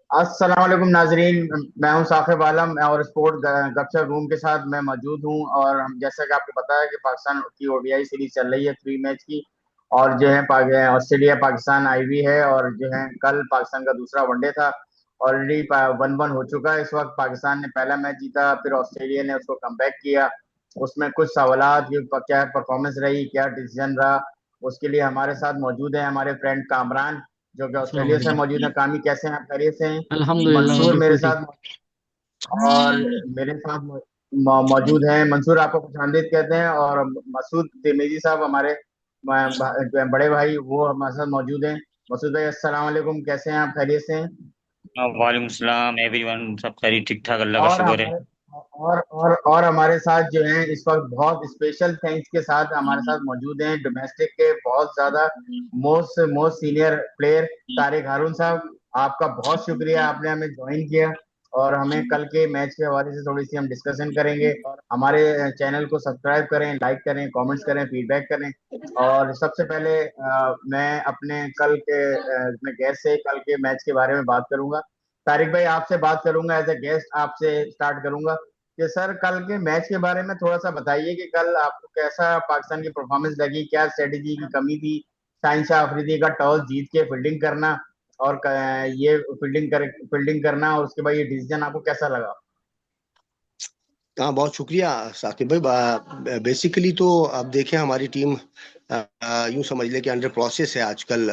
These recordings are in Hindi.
अस्सलाम वालेकुम नाजरीन। मैं हूं साकिब आलम और स्पोर्ट गपशप रूम के साथ मैं मौजूद हूं। और हम जैसा कि आपको पता है कि पाकिस्तान की ओडीआई सीरीज चल रही है 3 मैच की। और जो है ऑस्ट्रेलिया पाकिस्तान आई हुई है। और जो है कल पाकिस्तान का दूसरा वनडे था। ऑलरेडी 1-1 हो चुका है। इस वक्त पाकिस्तान ने पहला मैच जीता, फिर ऑस्ट्रेलिया ने उसको कमबैक किया। उसमें कुछ सवालात कि क्या परफॉर्मेंस रही, क्या डिसीजन रहा, उसके लिए हमारे साथ मौजूद है हमारे फ्रेंड कामरान, जो कि अस्सलाम ऑस्ट्रेलिया से वालेकुम। मौजूद है। कामी, कैसे हैं आप? खैरियत से हैं? अल्हम्दुलिल्लाह, मंसूर मेरे बिल्कुल ठीक। साथ और मेरे साथ मौजूद हैं। मंसूर आपको खुशामदीद कहते हैं। और मसूद तिरमिजी साहब हमारे बड़े भाई, वो हमारे साथ मौजूद हैं। मसूद भाई, अस्सलाम वालेकुम, कैसे हैं आप? खैरियत से हैं? वालेकुम सलाम एवरीवन, सब खैरी ठीक ठाक, अल्लाह का और शुक्र है। हमारे और हमारे साथ जो हैं इस वक्त बहुत स्पेशल थैंक्स के साथ हमारे साथ मौजूद हैं डोमेस्टिक के बहुत ज्यादा most most senior player Tariq Haroon साहब। आपका बहुत शुक्रिया, आपने हमें ज्वाइन किया। और हमें कल के मैच के हवाले से थोड़ी सी हम डिस्कशन करेंगे। हमारे चैनल को सब्सक्राइब करें, लाइक करें, कमेंट्स करें, फीडबैक करें। और सबसे पहले मैं अपने कल के अपने गेस्ट से कल के मैच के बारे में बात करूंगा। तारिक भाई, आपसे बात करूंगा एज ए गेस्ट, आपसे स्टार्ट करूंगा कि सर कल के मैच के बारे में थोड़ा सा बताइए कि कल आपको कैसा पाकिस्तान की परफॉर्मेंस लगी, क्या स्ट्रेटेजी की कमी थी? शाहिन शाह अफरीदी का टॉस जीत के फील्डिंग करना और ये फील्डिंग करना, और उसके बाद ये डिसीजन आपको कैसा लगा? हाँ, बहुत शुक्रिया साकिब भाई। बेसिकली तो अब देखें, हमारी टीम यूं समझ ले कि अंडर प्रोसेस है आजकल,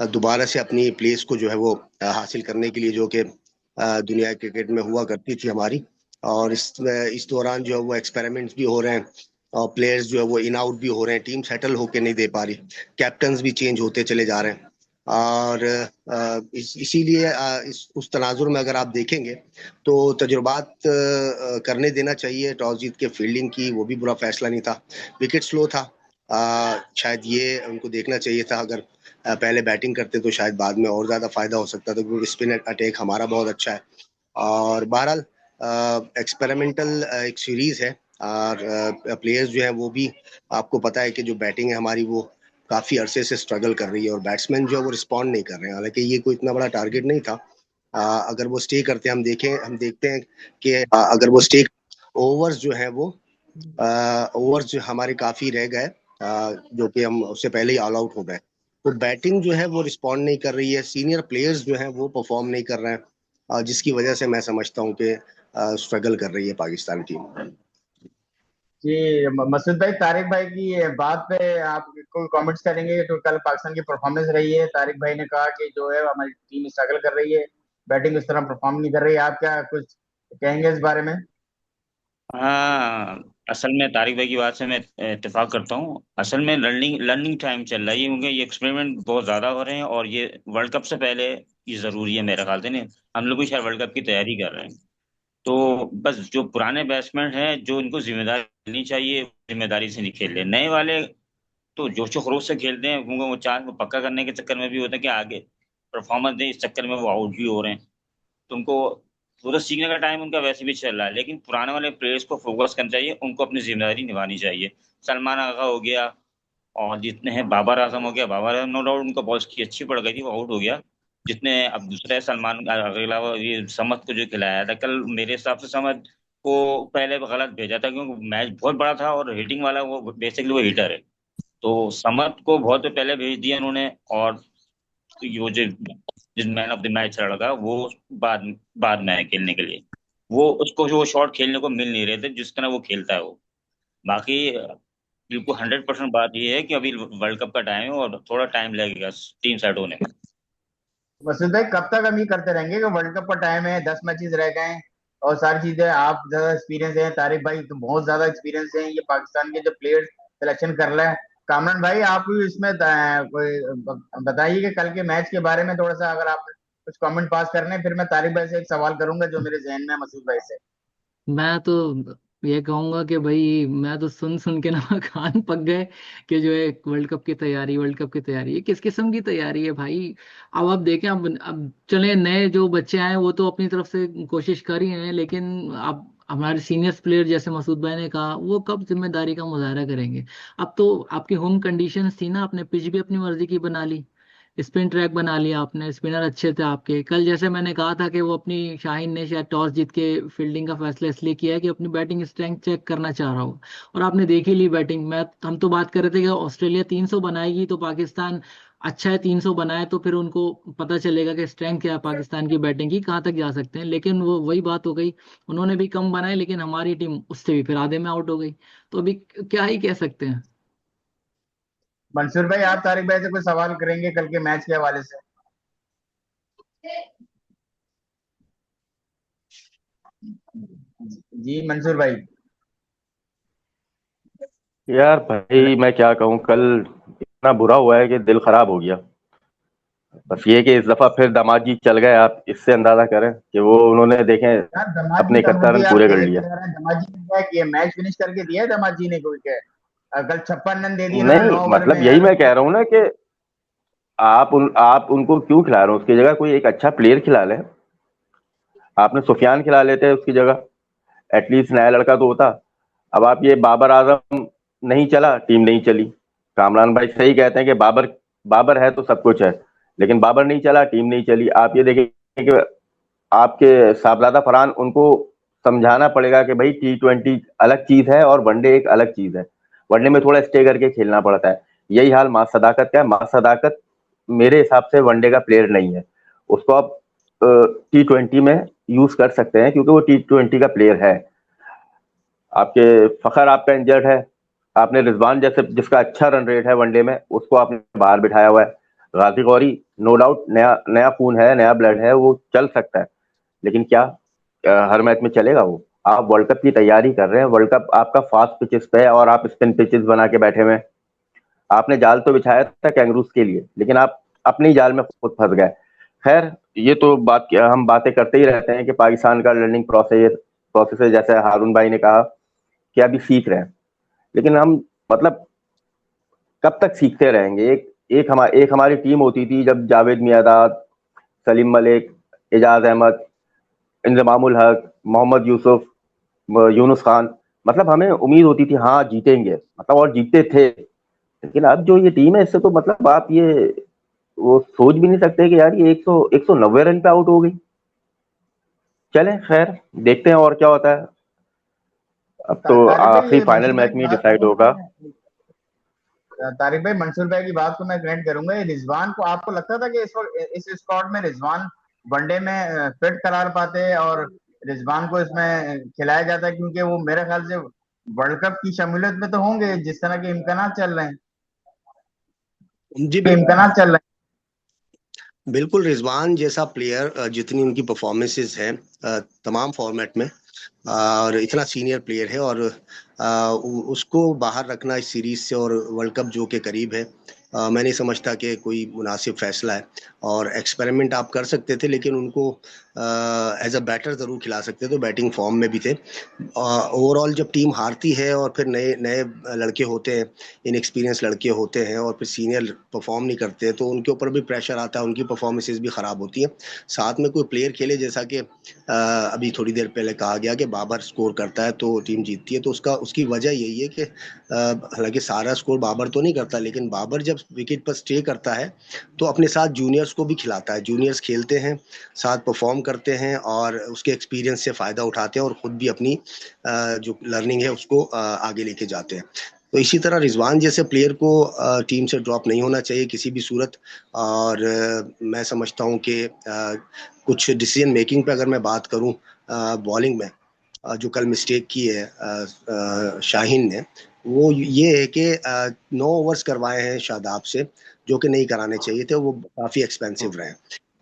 दोबारा से अपनी प्लेस को जो है वो हासिल करने के लिए, जो कि दुनिया क्रिकेट में हुआ करती थी हमारी। और इस दौरान जो है वो एक्सपेरिमेंट्स भी हो रहे हैं, और प्लेयर्स जो है वो इन आउट भी हो रहे हैं, टीम सेटल होके नहीं दे पा रही, कैप्टन्स भी चेंज होते चले जा रहे हैं। और इसीलिए इस उस तनाजुर में अगर आप देखेंगे तो तजुर्बात करने देना चाहिए। टॉस जीत के फील्डिंग की, वो भी बुरा फैसला नहीं था। विकेट स्लो था, शायद ये उनको देखना चाहिए था। अगर पहले बैटिंग करते तो शायद बाद में और ज्यादा फायदा हो सकता था, क्योंकि स्पिन अटैक हमारा बहुत अच्छा है। और बहरहाल एक्सपेरिमेंटल एक सीरीज है। और प्लेयर्स जो है वो भी, आपको पता है कि जो बैटिंग है हमारी, वो काफी अरसे से स्ट्रगल कर रही है, और बैट्समैन जो है वो रिस्पॉन्ड नहीं कर रहे हैं। हालांकि ये कोई इतना बड़ा टारगेट नहीं था। अगर वो स्टे करते हैं, हम देखते हैं कि अगर वो स्टे, ओवर्स जो है वो, ओवर्स जो हमारे काफी रह गए, जो कि हम उससे पहले ही ऑल आउट हो गए। तो बैटिंग जो है वो रिस्पॉन्ड नहीं कर रही है, सीनियर प्लेयर्स जो हैं वो परफॉर्म नहीं कर रहे हैं, जिसकी वजह से मैं समझता हूँ कि स्ट्रगल कर रही है पाकिस्तान टीम। जी, मसूद भाई, तारिक भाई की ये बात पे आप कोई कमेंट्स करेंगे? तो कल पाकिस्तान की परफॉर्मेंस रही है, तारिक भाई ने कहा कि जो है हमारी टीम स्ट्रगल कर रही है, बैटिंग उस तरह परफॉर्म नहीं कर रही है। आप क्या कुछ कहेंगे इस बारे में? हाँ, असल में तारिक भाई की बात से मैं इत्तेफाक करता हूँ। असल में लर्निंग लर्निंग टाइम चल रहा है, ये क्योंकि ये एक्सपेरिमेंट बहुत ज्यादा हो रहे हैं, और ये वर्ल्ड कप से पहले ये जरूरी है मेरा ख्याल से। नहीं, हम लोग भी शायद वर्ल्ड कप की तैयारी कर रहे हैं। तो बस जो पुराने बैट्समैन हैं, जो इनको जिम्मेदारी मिलनी चाहिए, जिम्मेदारी से नहीं खेल रहे। नए वाले तो जोशो खरोश से खेलते हैं, क्योंकि वो चांस को पक्का करने के चक्कर में भी होता है कि आगे परफॉर्मेंस दें, इस चक्कर में वो आउट भी हो रहे हैं। तुमको वो तो सीखने का टाइम उनका वैसे भी चल रहा है, लेकिन पुराने वाले प्लेयर्स को फोकस करना चाहिए, उनको अपनी जिम्मेदारी निभानी चाहिए। सलमान आगा हो गया, और जितने हैं, बाबर आजम हो गया। बाबर आजम नो डाउट उनको बॉल की अच्छी पड़ गई थी, वो आउट हो गया। जितने अब दूसरे हैं, सलमान के अलावा ये समद को जो खिलाया था कल, मेरे हिसाब से समद को पहले गलत भेजा था, क्योंकि मैच बहुत बड़ा था और हिटिंग वाला, वो बेसिकली वो हिटर है। तो समद को बहुत पहले भेज दिया उन्होंने। और वो जो जिस मैन ऑफ द मैच लड़का, वो बाद बाद में आया खेलने के लिए। वो उसको जो शॉट खेलने को मिल नहीं रहे थे जिस तरह वो खेलता है वो। बाकी बिल्कुल 100% बात ये है कि अभी वर्ल्ड कप का टाइम है और थोड़ा टाइम लगेगा टीम सेट होने में। मसूद भाई, कब तक हम ये करते रहेंगे कि वर्ल्ड कप का टाइम है, 10 मैचेस रह गए हैं और सारी चीजें, आप ज्यादा एक्सपीरियंस है, तारिक भाई तो बहुत ज्यादा एक्सपीरियंस है, ये पाकिस्तान के जो प्लेयर्स सिलेक्शन कर रहा है। कामरान भाई, आप भी इसमें कोई बताइए कि कल के मैच के बारे में थोड़ा सा, अगर आप कुछ कमेंट पास करने, फिर मैं तारिक भाई से एक सवाल करूंगा जो मेरे जहन में है मसूद भाई से। मैं तो ये कहूंगा कि भाई मैं तो सुन सुन के ना कान पक गए कि जो है वर्ल्ड कप की तैयारी, वर्ल्ड कप की तैयारी, ये किस किस्म की तैयारी है भाई? अब आप देखें, अब चले नए जो बच्चे आए वो तो अपनी तरफ से कोशिश कर ही हैं, लेकिन अब हमारे सीनियर प्लेयर जैसे मसूद भाई ने कहा, वो कब जिम्मेदारी का मुजाहरा करेंगे? अब तो आपकी होम कंडीशंस थी ना, आपने पिच भी अपनी मर्जी की बना ली, स्पिन ट्रैक बना लिया आपने, स्पिनर अच्छे थे आपके। कल जैसे मैंने कहा था कि वो अपनी शाहीन ने शायद टॉस जीत के फील्डिंग का फैसला इसलिए किया है कि अपनी बैटिंग स्ट्रेंथ चेक करना चाह रहा हो, और आपने देख ही ली बैटिंग। हम तो बात कर रहे थे कि ऑस्ट्रेलिया 300 बनाएगी तो पाकिस्तान अच्छा है, 300 बनाए तो फिर उनको पता चलेगा कि स्ट्रेंथ क्या है पाकिस्तान की बैटिंग की, कहाँ तक जा सकते हैं। लेकिन वो वही बात हो गई, उन्होंने भी कम बनाए लेकिन हमारी टीम उससे भी फिर आधे में आउट हो गई। तो अभी क्या ही कह सकते हैं। मंसूर भाई, आप तारिक भाई से कोई सवाल करेंगे कल के मैच के हवाले से? जी मंसूर भाई। यार भाई मैं क्या कहूँ, कल इतना बुरा हुआ है कि दिल खराब हो गया। बस ये कि इस दफा फिर दामाद जी चल गए, आप इससे अंदाजा करें कि वो उन्होंने देखें यार दमाद जी अपने का 71 मुझे रन आप पूरे कर ये लिया। कह रहे हैं, दमाद जी ने क्या किया? मैच फिनिश करके दिया है दमाद जी ने कोई क्या? कल 56 रन दे दिए इन्होंने नहीं 9 ओवर में मतलब यही यार। मैं कह रहा हूँ ना कि आप उनको क्यों खिला रहे हो, उसकी जगह कोई एक अच्छा प्लेयर खिला लें। आपने सुफियान खिला लेते उसकी जगह, एटलीस्ट नया लड़का तो होता। अब आप ये बाबर आजम नहीं चला, टीम नहीं चली। कामरान भाई सही कहते हैं कि बाबर बाबर है तो सब कुछ है, लेकिन बाबर नहीं चला, टीम नहीं चली। आप ये देखें कि आपके साहबजादा फरहान, उनको समझाना पड़ेगा कि भाई T20 अलग चीज है और वनडे एक अलग चीज है। वनडे में थोड़ा स्टे करके खेलना पड़ता है। यही हाल मास सदाकत का है। मास सदाकत मेरे हिसाब से वनडे का प्लेयर नहीं है। उसको आप T20 में यूज कर सकते हैं क्योंकि वो T20 का प्लेयर है। आपके फखर आपका इंजर्ड है, आपने रिजवान जैसे जिसका अच्छा रन रेट है वनडे में, उसको आपने बाहर बिठाया हुआ है। गाजी गौरी नो डाउट नया नया खून है, नया ब्लड है, वो चल सकता है, लेकिन क्या हर मैच में चलेगा वो? आप वर्ल्ड कप की तैयारी कर रहे हैं, वर्ल्ड कप आपका फास्ट पिचेस पे है और आप स्पिन पिचेस बना के बैठे हुए हैं। आपने जाल तो बिछाया था कैंगरूज के लिए, लेकिन आप अपने ही जाल में खुद फंस गए। खैर, ये तो हम बातें करते ही रहते हैं कि पाकिस्तान का लर्निंग प्रोसेस प्रोसेस है, जैसे हारून भाई ने कहा कि अभी सीख रहे हैं। लेकिन हम मतलब कब तक सीखते रहेंगे? एक हमारी टीम होती थी जब जावेद मियांदाद, सलीम मलिक, एजाज अहमद, इंजमामुल हक, मोहम्मद यूसुफ, यूनुस खान, मतलब हमें उम्मीद होती थी हाँ जीतेंगे, मतलब और जीतते थे। लेकिन अब जो ये टीम है, इससे तो मतलब आप ये वो सोच भी नहीं सकते कि यार ये 190 रन पे आउट हो गई। चलें खैर, देखते हैं और क्या होता है। अब तो तारिक भाई, आखिरी ये फाइनल मंसूर भाई मैच की में बात डिसाइड को होगा। तारिक भाई मंसूर भाई की बात को मैं ग्रेंट करूंगा। ये रिजवान को आपको लगता था कि इस स्क्वाड में रिजवान वनडे में फिट करार पाते और रिजवान को इसमें खिलाया जाता है? क्योंकि वो मेरे ख्याल से वर्ल्ड कप की शमूलियत में तो होंगे जिस तरह के इम्कानात चल रहे हैं। जी इम्कानात चल रहे बिल्कुल। रिजवान जैसा प्लेयर, जितनी उनकी परफॉर्मेंसेस हैं तमाम फॉर्मेट में, और इतना सीनियर प्लेयर है, और उसको बाहर रखना इस सीरीज से और वर्ल्ड कप जो के करीब है, मैं नहीं समझता कि कोई मुनासिब फैसला है। और एक्सपेरिमेंट आप कर सकते थे, लेकिन उनको एज अ बैटर ज़रूर खिला सकते थे, तो बैटिंग फॉर्म में भी थे। ओवरऑल जब टीम हारती है और फिर नए नए लड़के होते हैं, इनएक्सपीरियंस लड़के होते हैं, और फिर सीनियर परफॉर्म नहीं करते हैं, तो उनके ऊपर भी प्रेशर आता है, उनकी परफॉर्मेंसेज भी ख़राब होती हैं। साथ में कोई प्लेयर खेले, जैसा कि अभी थोड़ी देर पहले कहा गया कि बाबर स्कोर करता है तो टीम जीतती है, तो उसकी वजह यही है कि हालांकि सारा स्कोर बाबर तो नहीं करता, लेकिन बाबर जब विकेट पर स्टे करता है तो अपने साथ जूनियर्स को भी खिलाता है। जूनियर्स खेलते हैं, साथ परफॉर्म करते हैं, और उसके एक्सपीरियंस से फ़ायदा उठाते हैं, और ख़ुद भी अपनी जो लर्निंग है उसको आगे लेके जाते हैं। तो इसी तरह रिजवान जैसे प्लेयर को टीम से ड्रॉप नहीं होना चाहिए किसी भी सूरत। और मैं समझता हूँ कि कुछ डिसीजन मेकिंग पे अगर मैं बात करूँ, बॉलिंग में जो कल मिस्टेक की है शाहीन ने, वो ये है कि 9 ओवर्स करवाए हैं शादाब से, जो कि नहीं कराने चाहिए थे, वो काफ़ी एक्सपेंसिव रहे।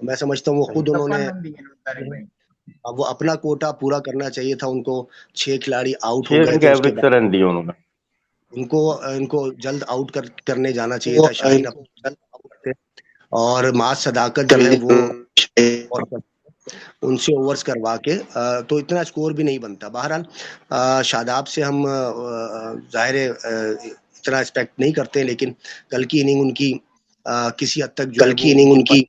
मैं समझता हूँ वो खुद उन्होंने, 56 रन दिए तारिक भाई। वो अपना कोटा पूरा करना चाहिए था उनको। 6 खिलाड़ी आउट हो 6 गए रन के थे उसके एवरेज से बाद, रन दिए उन्होंने। उनको इनको जल्द आउट करने जाना चाहिए था। शाहीन अब जल्द आउट थे, और मास सदाकत जो है वो उनसे ओवर्स करवा के तो इतना स्कोर भी नहीं बनता। बहरहाल शादाब से हम जाहिर है इतना एक्सपेक्ट नहीं करते, लेकिन कल की इनिंग उनकी किसी हद तक जो है वो उनकी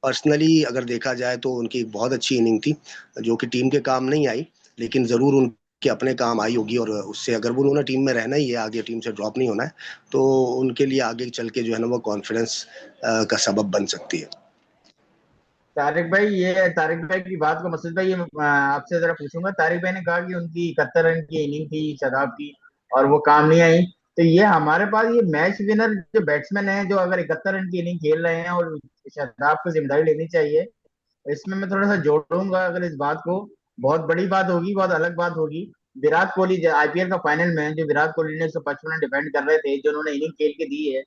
पर्सनली अगर देखा जाए तो उनकी एक बहुत अच्छी इनिंग थी, जो कि टीम के काम नहीं आई, लेकिन ज़रूर उनकी कि अपने काम आई होगी, और उससे अगर वो उन्होंने टीम में रहना ही है, आगे टीम से ड्रॉप नहीं होना है, तो उनके लिए आगे चल के जो है ना वो कॉन्फिडेंस का सबब बन सकती है। तारिक भाई, ये तारिक भाई की बात को मसूद भाई, ये आपसे जरा पूछूंगा। तारिक भाई ने कहा कि उनकी 71 रन की इनिंग थी शादाब की और वो काम नहीं आई। तो ये हमारे पास ये मैच विनर जो बैट्समैन है, जो अगर 71 रन की इनिंग खेल रहे हैं और शादाब को जिम्मेदारी लेनी चाहिए, इसमें मैं थोड़ा सा जोड़ूंगा अगर इस बात को। बहुत बड़ी बात होगी, बहुत अलग बात होगी। विराट कोहली आईपीएल का फाइनल में जो विराट कोहली ने 155 डिफेंड कर रहे थे, जो उन्होंने इनिंग खेल के दी है,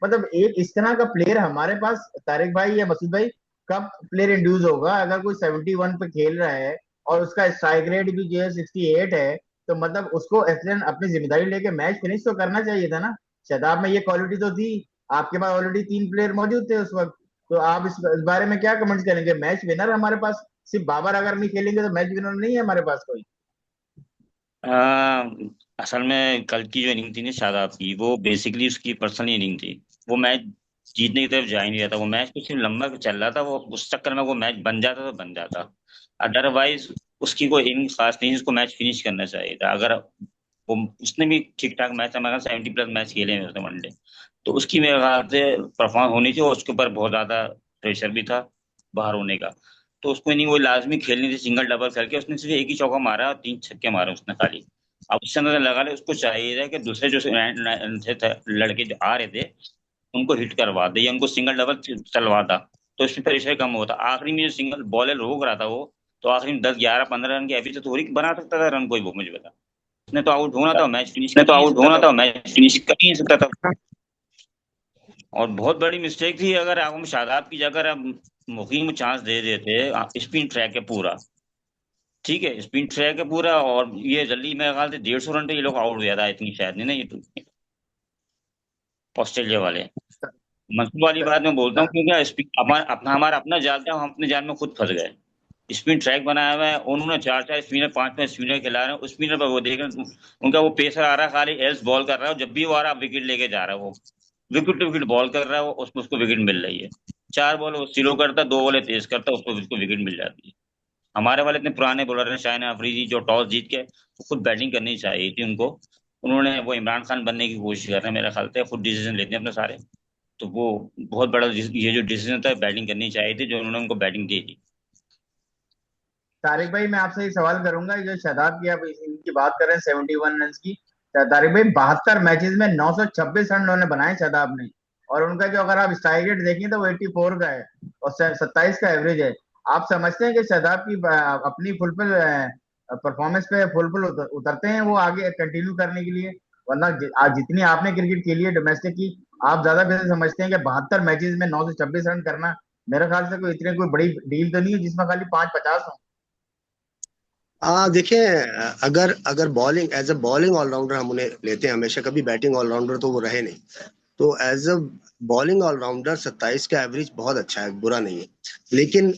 मतलब एक इस तरह का प्लेयर हमारे पास, तारिक भाई या मसूद भाई, कब प्लेयर इंड्यूस होगा? अगर कोई 71 पे खेल रहा है और उसका स्ट्राइक रेट भी जो है 68 है, तो मतलब उसको एथलीट अपनी जिम्मेदारी लेके मैच फिनिश तो करना चाहिए था ना। शदाब में ये क्वालिटी तो थी, आपके पास ऑलरेडी 3 प्लेयर मौजूद थे उस वक्त। तो आप इस बारे में क्या कमेंट्स करेंगे? मैच विनर हमारे पास सिर्फ बाबर अगर नहीं खेलेंगे तो मैच विनर नहीं है हमारे पास कोई। आ, असल में कल की जो इनिंग थी ना शादाब की, वो बेसिकली उसकी पर्सनल इनिंग थी। वो मैच जीतने की तरफ जा ही नहीं रहा था, वो मैच तो सिर्फ लंबा चल रहा था। वो उस चक्कर में वो मैच बन जाता तो बन जाता, अदरवाइज उसकी कोई इनिंग खास नहीं, उसको मैच फिनिश करना चाहिए था। अगर वो उसने भी ठीक ठाक मैच, हमारे 70+ मैच खेले हैं उसने वनडे, तो उसकी मेरे ख्याल से परफॉर्म होनी थी, और उसके ऊपर बहुत ज्यादा प्रेशर भी था बाहर होने का। तो उसको नहीं, वो लाजमी खेलनी थी सिंगल डबल करके। उसने सिर्फ एक ही चौका मारा और 3 छक्के मारे उसने खाली। अब उससे अंदर लगा ले, उसको चाहिए था कि दूसरे जो लड़के जो आ रहे थे उनको हिट करवा दे या उनको सिंगल डबल चलवा था, तो इसमें प्रेशर कम होता। आखिरी में जो सिंगल बॉलर रोक रहा था वो, तो आखिरी में 10 11 15 रन की एवरेज तो थोड़ी बना सकता था रन कोई, वो मुझे बता। उसने तो आउट होना था, मैच फिनिश ने कर तो ही नहीं आउट सकता होना था। था, मैच फिनिश कर ही नहीं सकता था। और बहुत बड़ी मिस्टेक थी, अगर आप शादाब की जगह आप मुकीम चांस दे देते। स्पिन ट्रैक है पूरा, ठीक है, स्पिन ट्रैक है पूरा, और ये जल्दी मेरे ख्याल से 150 रन पे ये लोग आउट हो गया था, इतनी शायद नहीं ना ये तो, ऑस्ट्रेलिया वाले। मंसूर वाली बात मैं बोलता हूँ, क्योंकि अपना हमारा अपना जाल था, हम अपने जाल में खुद फंस गए। स्पिन ट्रैक बनाया हुआ है, उन्होंने 4 4 स्पिनर 5 5 स्पिनर खिला रहे हैं। उस स्पिनर पर वो देख रहे हैं, उनका वो पेसर आ रहा है, खाली एल्स बॉल कर रहा है, और जब भी वो आ रहा है विकेट लेके जा रहा है वो, विकेट टू विकेट बॉल कर रहा है वो, उसको उसको विकेट मिल रही है। 4 बॉल वो स्लो करता, 2 बॉलें तेज करता, उसको उसको विकेट मिल जाती है। हमारे वाले इतने पुराने बॉलर हैं, शाहिन अफरीदी, जो टॉस जीत के खुद बैटिंग करनी चाहिए थी उनको, उन्होंने वो इमरान खान बनने की कोशिश कर रहे हैं मेरे ख्याल से, खुद डिसीजन लेते हैं अपने सारे। तो वो बहुत बड़ा ये जो डिसीजन था, बैटिंग करनी चाहिए थी, जो उन्होंने उनको बैटिंग दी थी। तारिक भाई, मैं आपसे एक सवाल करूंगा। जो शादाब की आप इनकी बात कर रहे हैं 71 रन की, तारिक भाई 72 मैचेस में 926 रन उन्होंने बनाए शादाब ने। और उनका जो अगर आप स्ट्राइक रेट देखें तो वो 84 का है और 27 का एवरेज है। आप समझते हैं कि शादाब की अपनी फुलफिल परफॉर्मेंस पे फुलफिल उतरते हैं वो आगे कंटिन्यू करने के लिए? वरना आज जितनी आपने क्रिकेट खेली है डोमेस्टिक की, आप ज्यादा बेहतर समझते हैं कि 72 मैचेस में 926 रन करना मेरे ख्याल से कोई इतनी कोई बड़ी डील तो नहीं है जिसमें खाली 5 50 हो। देखिए, अगर अगर bowling as a bowling allrounder हम उन्हें लेते हैं हमेशा, कभी बैटिंग ऑलराउंडर तो वो रहे नहीं। तो एज अ बॉलिंग ऑलराउंडर 27 का एवरेज बहुत अच्छा है, बुरा नहीं है। लेकिन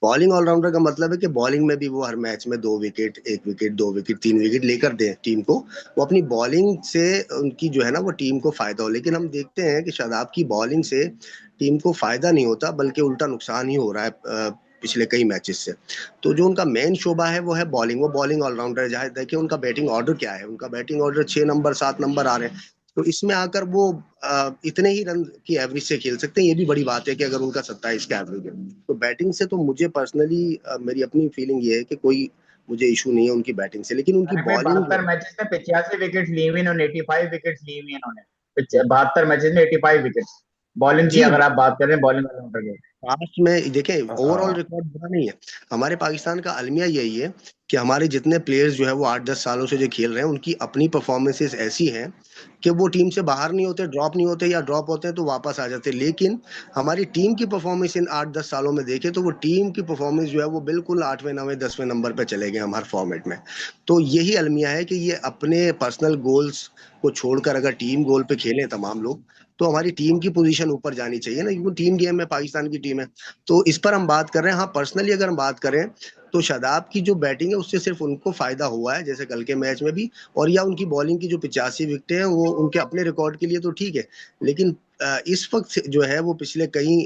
बॉलिंग ऑलराउंडर का मतलब है कि बॉलिंग में भी वो हर मैच में 2 विकेट, 1 विकेट, 2 विकेट, 3 विकेट लेकर दे टीम को। वो अपनी बॉलिंग से उनकी जो है ना वो टीम को फायदा हो। लेकिन हम देखते हैं कि शादाब की बॉलिंग से टीम को फायदा नहीं होता, बल्कि उल्टा नुकसान ही हो रहा है पिछले कई मैचेस से। तो जो उनका मेन शोबा है वो है बॉलिंग। वो बॉलिंग ऑलराउंडर है। जहाँ देखिए उनका बैटिंग ऑर्डर क्या है, उनका बैटिंग ऑर्डर 6 नंबर 7 नंबर आ रहे हैं। तो इसमें आकर वो इतने ही रन की एवरेज से खेल सकते हैं। ये भी बड़ी बात है कि अगर उनका 27 का एवरेज है, तो बैटिंग से तो मुझे पर्सनली मेरी अपनी फीलिंग ये है कि कोई मुझे इशू नहीं है उनकी बैटिंग से, लेकिन उनकी अरे भाई, बॉलिंग जो 72 है। मैचेस में 85 विकेट लिए हुए इन्होंने, 85 विकेट लिए हुए इन्होंने 72 मैचेस में 85 विकेट बॉलिंग की, जी, अगर आप बात करें बॉलिंग ऑलराउंडर की। पास्ट में देखें ओवरऑल हाँ। रिकॉर्ड बुरा नहीं है। हमारे पाकिस्तान का अलमिया यही है कि हमारे जितने प्लेयर्स जो है वो 8 10 सालों से जो खेल रहे हैं, उनकी अपनी परफॉर्मेंसेस ऐसी हैं कि वो टीम से बाहर नहीं होते, ड्रॉप नहीं होते, या ड्रॉप होते हैं तो वापस आ जाते। लेकिन हमारी टीम की परफॉर्मेंस इन 8 10 सालों में देखें तो वो टीम की परफॉर्मेंस जो है वो बिल्कुल 8वें 9वें 10वें नंबर पे चले गए हम हर फॉर्मेट में। तो यही अलमिया है कि ये अपने पर्सनल गोल्स को छोड़कर अगर टीम गोल पे खेलें तमाम लोग, तो हमारी टीम की पोजीशन ऊपर जानी चाहिए ना, क्योंकि टीम गेम है, पाकिस्तान की टीम है। तो इस पर हम बात कर रहे हैं। हाँ, पर्सनली अगर हम बात करें तो शादाब की जो बैटिंग है उससे सिर्फ उनको फायदा हुआ है, जैसे कल के मैच में भी। और या उनकी बॉलिंग की जो 85 विकेटें हैं वो उनके अपने रिकॉर्ड के लिए तो ठीक है, लेकिन इस वक्त जो है वो पिछले कई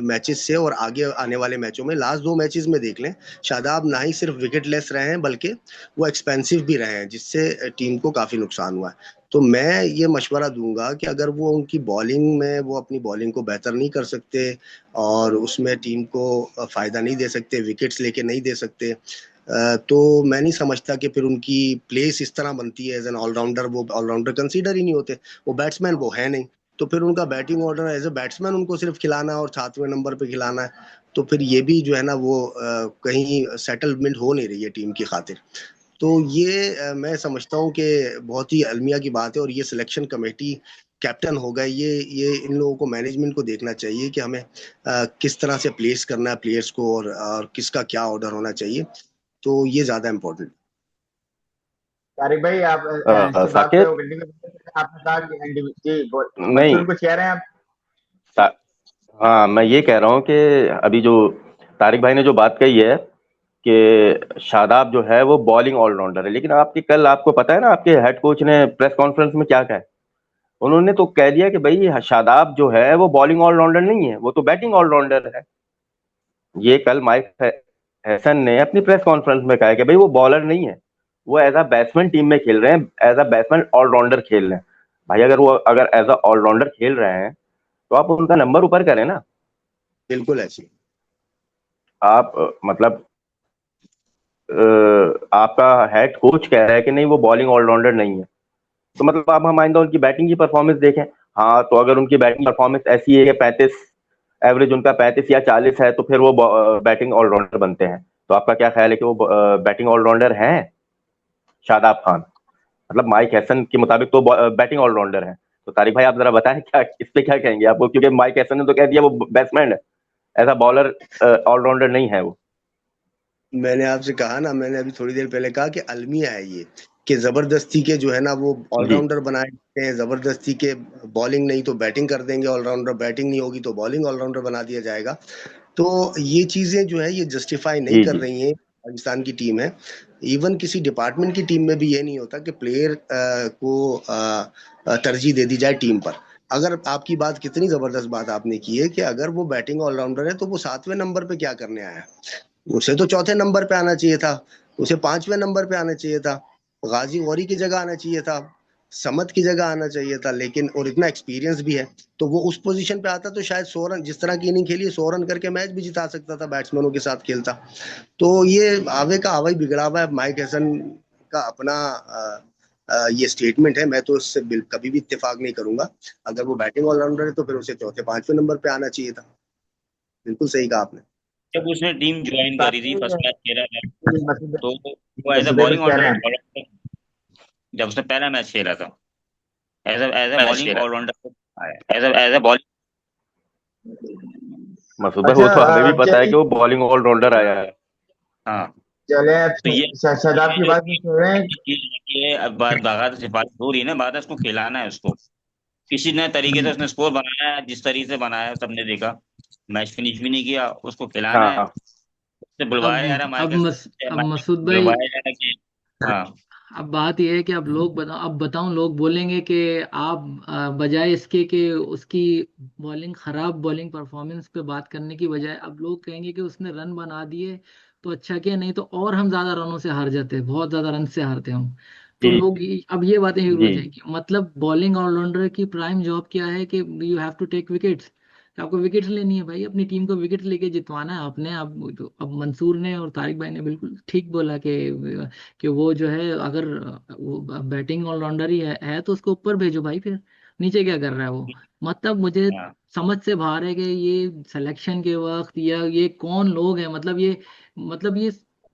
मैचेस से और आगे आने वाले मैचों में, लास्ट 2 मैचेस में देख लें, शादाब ना ही सिर्फ विकेट लेस रहे हैं बल्कि वो एक्सपेंसिव भी रहे हैं, जिससे टीम को काफी नुकसान हुआ है। तो मैं ये मशवरा दूंगा कि अगर वो उनकी बॉलिंग में वो अपनी बॉलिंग को बेहतर नहीं कर सकते और उसमें टीम को फायदा नहीं दे सकते, विकेट्स लेके नहीं दे सकते, तो मैं नहीं समझता कि फिर उनकी प्लेस इस तरह बनती है एज एन ऑलराउंडर। वो ऑलराउंडर कंसीडर ही नहीं होते, वो बैट्समैन वो है नहीं। तो फिर उनका batting order as a batsman उनको सिर्फ खिलाना और 7वें नंबर पे खिलाना है, तो फिर ये भी जो है ना वो कहीं सेटलमेंट हो नहीं रही है टीम की खातिर। तो ये मैं समझता हूँ कि बहुत ही अलमिया की बात है, और ये सिलेक्शन कमेटी, कैप्टन हो गए, ये इन लोगों को, मैनेजमेंट को देखना चाहिए कि हमें किस तरह से प्लेस करना है प्लेयर्स को, और किसका क्या ऑर्डर होना चाहिए। तो ये ज्यादा इम्पोर्टेंट। तारिक भाई, आप इसी बात पे साकिब, आपने कहा कि जी नहीं, मंसूर कुछ कह रहे हैं आप? सा- हाँ, मैं ये कह रहा हूँ कि अभी जो तारिक भाई ने जो बात कही है कि शादाब जो है वो बॉलिंग ऑलराउंडर है, लेकिन आपके कल आपको पता है ना आपके हेड कोच ने प्रेस कॉन्फ्रेंस में क्या कहा है? उन्होंने तो कह दिया कि भाई शादाब जो है वो बॉलिंग ऑलराउंडर नहीं है, वो तो बैटिंग ऑलराउंडर है। ये कल माइक हैसन ने अपनी प्रेस कॉन्फ्रेंस में कहा है कि भाई वो बॉलर नहीं है, वो एज अ बैट्समैन टीम में खेल रहे हैं, एज अ बैट्समैन ऑलराउंडर खेल रहे हैं। भाई अगर एज अ ऑलराउंडर खेल रहे हैं तो आप उनका नंबर ऊपर करें ना। बिल्कुल ऐसी। आप मतलब आपका हेड कोच कह रहा है कि नहीं वो बॉलिंग ऑलराउंडर नहीं है, तो मतलब आप हम आइंदा उनकी बैटिंग की परफॉर्मेंस देखें। हाँ, तो अगर उनकी बैटिंग परफॉर्मेंस ऐसी है कि 35 एवरेज उनका 35 या 40 है, तो फिर वो बैटिंग ऑलराउंडर बनते हैं। तो आपका क्या ख्याल है कि वो बैटिंग ऑलराउंडर हैं शादाब खान? मतलब माइक हैसन के मुताबिक तो बैटिंग ऑलराउंडर है। तो तारिक भाई आप जरा बताएं क्या इस पे क्या कहेंगे आपको, क्योंकि माइक हैसन ने तो कह दिया वो बैट्समैन है, ऐसा बॉलर ऑलराउंडर नहीं है वो। मैंने आपसे कहा ना, मैंने अभी थोड़ी देर पहले कहा कि अलमिया है ये, कि जबरदस्ती के जो है ना वो जी, ऑलराउंडर बनाए जाते हैं, जबरदस्ती के बॉलिंग नहीं तो बैटिंग कर देंगे ऑलराउंडर, बैटिंग नहीं होगी तो बॉलिंग ऑलराउंडर बना दिया जाएगा। तो ये चीजें जो है ये जस्टिफाई नहीं जी, कर जी, रही हैं पाकिस्तान की टीम है। इवन किसी डिपार्टमेंट की टीम में भी ये नहीं होता कि प्लेयर को तरजीह दे दी जाए टीम पर। अगर आपकी बात, कितनी जबरदस्त बात आपने की है कि अगर वो बैटिंग ऑलराउंडर है तो वो 7वें नंबर पे क्या करने आया? उसे तो चौथे नंबर पे आना चाहिए था, उसे 5वें नंबर पे आना चाहिए था, गाजी गौरी की जगह आना चाहिए था, समत की जगह आना चाहिए था। लेकिन और इतना एक्सपीरियंस भी है, तो वो उस पोजीशन पे आता तो शायद 100 रन, जिस तरह की इनिंग खेली 100 रन करके मैच भी जिता सकता था, बैट्समैनों के साथ खेलता। तो ये आवे का आवा ही बिगड़ा हुआ है माइक हैसन का अपना। ये स्टेटमेंट है, मैं तो इससे कभी भी इत्तेफाक नहीं करूंगा। अगर वो बैटिंग ऑलराउंडर है तो फिर उसे चौथे 5वें नंबर पे आना चाहिए था। बिल्कुल सही कहा आपने। जब उसने टीम ज्वाइन करी थी, फर्स्ट मैच खेला था, मसूद तो वो एज अ मसूद भाई कुछ बॉलिंग कह रहे हैं? ऑलराउंडर, जब उसने पहला मैच खेला था एज अ बॉलिंग ऑलराउंडर आया, एज अ बॉलिंग। मसूद भाई अच्छा, वो तो हमें भी पता है चलिए कि वो बॉलिंग ऑलराउंडर आया है। हाँ, चले तो ये शादाब की जो बात सुन रहे हैं। चीज है कि अब बात बागात सिफारिश हो रही है ना, बात है उसको खिलाना है उसको किसी नए तरीके से। उसने स्कोर बनाया है, जिस तरीके से बनाया है सबने देखा, मैच फिनिश भी नहीं किया, उसको खिलाना है। हाँ, उससे बुलवाया जा रहा है माइकल से, अब माइकल मसूद से भाई, बुलवाया जा रहा है कि हाँ। अब बात यह है कि अब लोग बताओ, अब बताऊं, लोग बोलेंगे कि आप बजाय इसके कि उसकी बॉलिंग, खराब बॉलिंग परफॉर्मेंस पे बात करने की बजाय अब लोग कहेंगे कि उसने रन बना दिए तो अच्छा किया, नहीं तो और हम ज्यादा रनों से हार जाते, बहुत ज्यादा रन से हारते हम। तो जी, लोग अब ये बातें शुरू हो जी, जाएंगी। मतलब बॉलिंग ऑलराउंडर की प्राइम जॉब क्या है कि you have to take wickets. आपको विकेट लेनी है भाई, अपनी टीम को विकेट लेके जितवाना है आपने। अब मंसूर ने और तारिक भाई ने बिल्कुल ठीक बोला कि वो जो है, अगर वो बैटिंग ऑलराउंडर ही है तो उसको ऊपर भेजो भाई, फिर नीचे क्या कर रहा है वो? मतलब मुझे हाँ, समझ से बाहर है कि ये सिलेक्शन के वक्त या ये कौन लोग हैं, मतलब ये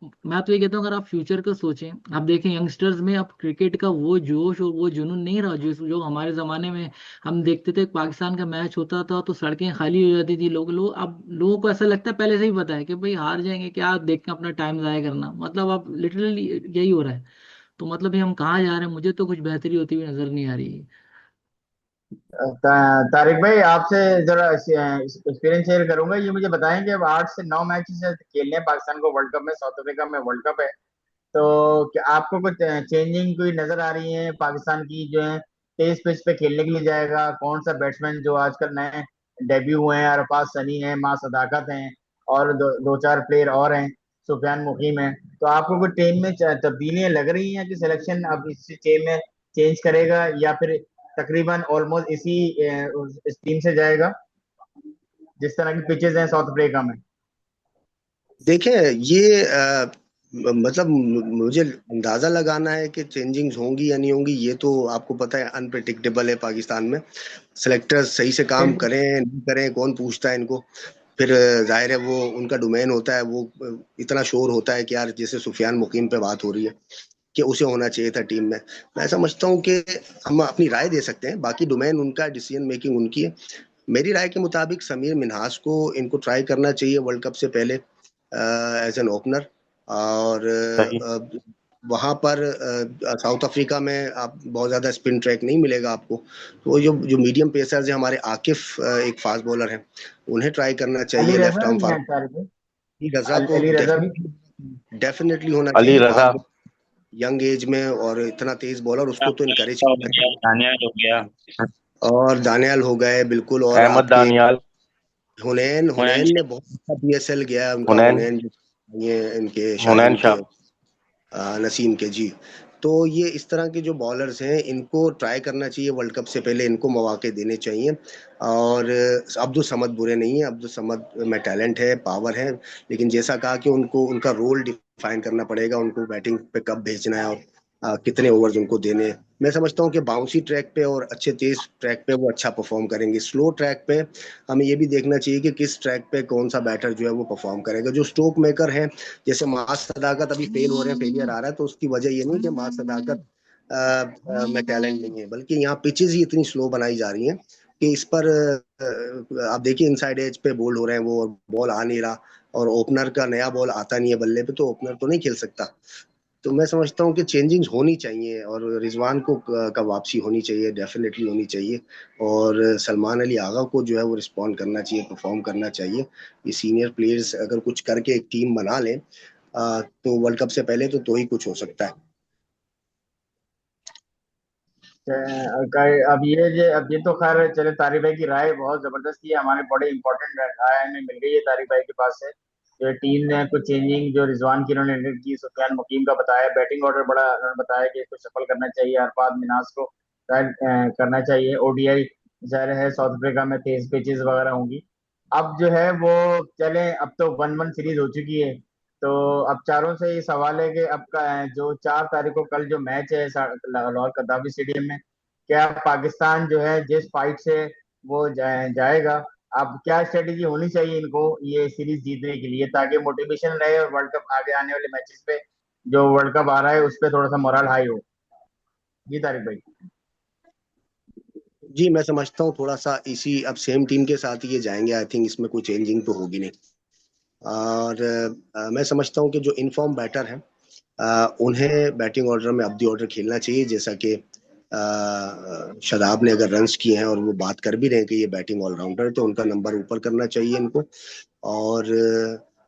मैं तो ये कहता हूँ, अगर आप फ्यूचर का सोचें, आप देखें यंगस्टर्स में अब क्रिकेट का वो जोश और वो जुनून नहीं रहा जो जो हमारे ज़माने में हम देखते थे। पाकिस्तान का मैच होता था तो सड़कें खाली हो जाती थी, लोग अब लोगों को ऐसा लगता है पहले से ही पता है कि भाई हार जाएंगे, क्या देख के अपना टाइम ज़ाया करना। मतलब अब लिटरली यही हो रहा है। तो मतलब ये हम कहाँ जा रहे हैं, मुझे तो कुछ बेहतरी होती हुई नजर नहीं आ रही है। तारिक भाई, आपसे जरा एक्सपीरियंस शेयर करूंगा। ये मुझे बताएं कि अब 8 से 9 मैचेस खेलने हैं पाकिस्तान को वर्ल्ड कप में, साउथ अफ्रीका में वर्ल्ड कप है। तो क्या आपको कुछ चेंजिंग कोई नजर आ रही है पाकिस्तान की जो है तेज पिच पे खेलने के लिए जाएगा, कौन सा बैट्समैन जो आजकल नए डेब्यू हुए हैं, अरफाज सनी है, मां सदाकत हैं, और दो चार प्लेयर और हैं, सुफियान मुकीम है। तो आपको कोई टीम में तब्दीलियां लग रही हैं कि सिलेक्शन अब इस टीम में चेंज करेगा, या फिर तकरीबन ऑलमोस्ट इस टीम से जाएगा जिस तरह की पिचेस हैं साउथ अफ्रीका में? देखें, ये मतलब मुझे अंदाजा लगाना है कि चेंजिंग्स होंगी या नहीं होंगी, ये तो आपको पता है अनप्रिडिक्टेबल है पाकिस्तान में। सेलेक्टर्स सही से काम करें नहीं करें, कौन पूछता है इनको। फिर जाहिर है वो उनका डोमेन होता है, वो इतना शोर होता है कि यार जैसे सुफियान मुकीम पे बात हो रही है कि उसे होना चाहिए था टीम में। मैं समझता हूँ कि हम अपनी राय दे सकते हैं, बाकी डोमेन उनका, डिसीजन मेकिंग उनकी है। मेरी राय के मुताबिक समीर मिन्हास को इनको ट्राई करना चाहिए वर्ल्ड कप से पहले एज एन ओपनर। और सही। वहां पर साउथ अफ्रीका में आप बहुत ज्यादा स्पिन ट्रैक नहीं मिलेगा आपको, तो जो जो मीडियम पेसर्स हैं हमारे, आकिफ एक फास्ट बॉलर हैं, उन्हें ट्राई करना अली चाहिए लेफ्ट रजा आर्म भी हैं फास्ट। तारिक भाई? रजा को अली रजा भी। डेफिनेटली डेफिनेटली होना अली चाहिए रजा। फास्ट, यंग एज में, और इतना तेज बॉलर, उसको तो इनकरेज हो करना गया, दानियाल हो गया, चाहिए। और दानियाल हो गए बिल्कुल, और अहमद आपके दानियाल। हुनैन हुनैन हुनैन ने बहुत अच्छा पीएसएल गया है उनका। हुनैन। हुनैन ये इनके हुनैन शाहीन के शाह। नसीम के जी। तो ये इस तरह के जो बॉलर्स हैं इनको ट्राई करना चाहिए वर्ल्ड कप से पहले, इनको मौके देने चाहिए। और अब्दुल समद बुरे नहीं है, अब्दुल समद में टैलेंट है, पावर है, लेकिन जैसा कहा कि उनको उनका रोल डिफाइन करना पड़ेगा, उनको बैटिंग पे कब भेजना है और कितने ओवर्स उनको देने हैं। मैं समझता हूँ कि बाउंसी ट्रैक पे और अच्छे तेज ट्रैक पे वो अच्छा परफॉर्म करेंगे। स्लो ट्रैक पे हमें ये भी देखना चाहिए कि किस ट्रैक पे कौन सा बैटर जो है वो परफॉर्म करेगा। जो स्ट्रोक मेकर है, जैसे मास सदाकत अभी फेल हो रहे हैं, फेलियर आ रहा है, तो उसकी वजह ये नहीं कि मास सदाकत में टैलेंट नहीं है, बल्कि यहाँ पिचेस ही इतनी स्लो बनाई जा रही हैं कि इस पर आप देखिए इनसाइड एज पे बोल्ड हो रहे हैं वो, बॉल आ नहीं रहा, और ओपनर का नया बॉल आता नहीं है बल्ले पे, तो ओपनर तो नहीं खेल सकता। तो मैं समझता हूँ कि चेंजिंग्स होनी चाहिए, और रिजवान को का वापसी होनी चाहिए, डेफिनेटली होनी चाहिए। और सलमान अली आगा को जो है वो रिस्पॉन्ड करना चाहिए, परफॉर्म करना चाहिए। ये सीनियर प्लेयर्स अगर कुछ करके एक टीम बना लें तो वर्ल्ड कप से पहले तो ही कुछ हो सकता है। अब ये तो खैर चले, तारिक भाई की राय बहुत जबरदस्त है, हमारे बड़े इंपॉर्टेंट राय हमें मिल गई है तारिक भाई के पास से। जो टीम ने कुछ चेंजिंग जो रिजवान की इन्होंने की, सुफियान मुकीम का बताया, बैटिंग ऑर्डर बड़ा उन्होंने बताया कि इसको सफल करना चाहिए, अरफात मिनास को करना चाहिए। ओडीआई जाहिर है साउथ अफ्रीका में तेज पिचेस वगैरह होंगी। अब जो है वो चले, अब तो 1-1 सीरीज हो चुकी है। तो अब चारों से ये सवाल है कि अब जो 4 तारीख को कल जो मैच है लाहौर कद्दाफी स्टेडियम में, क्या पाकिस्तान जो है जिस फाइट से वो जाएगा, अब क्या स्ट्रेटेजी होनी चाहिए इनको ये सीरीज जीतने के लिए, ताकि मोटिवेशन रहे और वर्ल्ड कप आगे आने वाले मैचेस पे, जो वर्ल्ड कप आ रहा है उस पर थोड़ा सा मोरल हाई हो? जी तारिक भाई। जी, मैं समझता हूँ थोड़ा सा इसी अब सेम टीम के साथ ही ये जाएंगे। आई थिंक इसमें कोई चेंजिंग तो होगी नहीं। और मैं समझता हूँ कि जो इनफॉर्म बैटर हैं उन्हें बैटिंग ऑर्डर में अब्दी ऑर्डर खेलना चाहिए, जैसा कि शादाब ने अगर रन्स किए हैं और वो बात कर भी रहे हैं कि ये बैटिंग ऑलराउंडर है, तो उनका नंबर ऊपर करना चाहिए इनको। और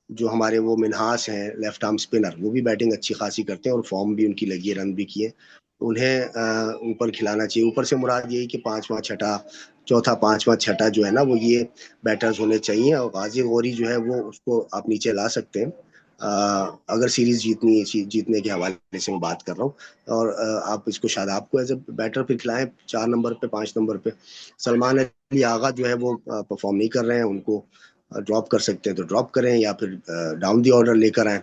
जो हमारे वो मिन्हास हैं लेफ्ट आर्म स्पिनर, वो भी बैटिंग अच्छी खासी करते हैं और फॉर्म भी उनकी लगी है, रन भी किए। उन्हें ऊपर खिलाना चाहिए। ऊपर से मुराद यही कि पांचवा छठा, चौथा पांचवा छठा जो है ना, वो ये बैटर्स होने चाहिए। और गाजी गौरी जो है वो उसको आप नीचे ला सकते हैं अगर सीरीज जीतने के हवाले से मैं बात कर रहा हूँ। और आप इसको शादाब को एज ए बैटर फिर खिलाएं 4 नंबर पे, 5 नंबर पे। सलमान अली आगा जो है वो परफॉर्म नहीं कर रहे हैं, उनको ड्रॉप कर सकते हैं तो ड्रॉप करें, या फिर डाउन दी ऑर्डर लेकर आए।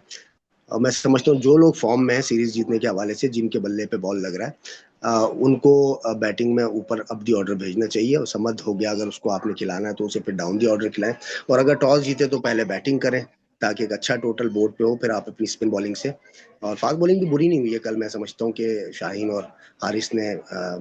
और मैं समझता हूँ जो लोग फॉर्म में है सीरीज जीतने के हवाले से, जिनके बल्ले पे बॉल लग रहा है, उनको बैटिंग में ऊपर अप दी ऑर्डर भेजना चाहिए। और समझ हो गया, अगर उसको आपने खिलाना है तो उसे फिर डाउन दी ऑर्डर खिलाएं। और अगर टॉस जीते तो पहले बैटिंग करें, ताकि एक अच्छा टोटल बोर्ड पे हो, फिर आप अपनी स्पिन बॉलिंग से। और फास्ट बॉलिंग भी बुरी नहीं हुई है कल, मैं समझता हूँ कि शाहीन और हारिस ने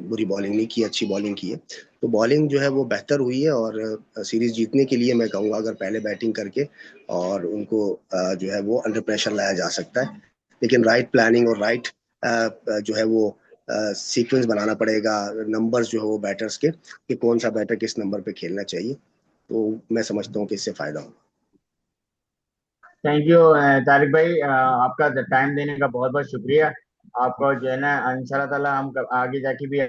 बुरी बॉलिंग नहीं की, अच्छी बॉलिंग की है। तो बॉलिंग जो है वो बेहतर हुई है। और सीरीज जीतने के लिए मैं कहूँगा अगर पहले बैटिंग करके और उनको जो है वो अंडर प्रेशर लाया जा सकता है। लेकिन राइट प्लानिंग और राइट जो है वो सीक्वेंस बनाना पड़ेगा, नंबर्स जो है वो बैटर्स के, कि कौन सा बैटर किस नंबर पे खेलना चाहिए। तो मैं समझता हूँ कि इससे फायदा होगा। थैंक यू तारिक भाई, आपका टाइम देने का बहुत बहुत शुक्रिया। आपको जो है ना इंशाल्लाह ताला हम आगे जाके भी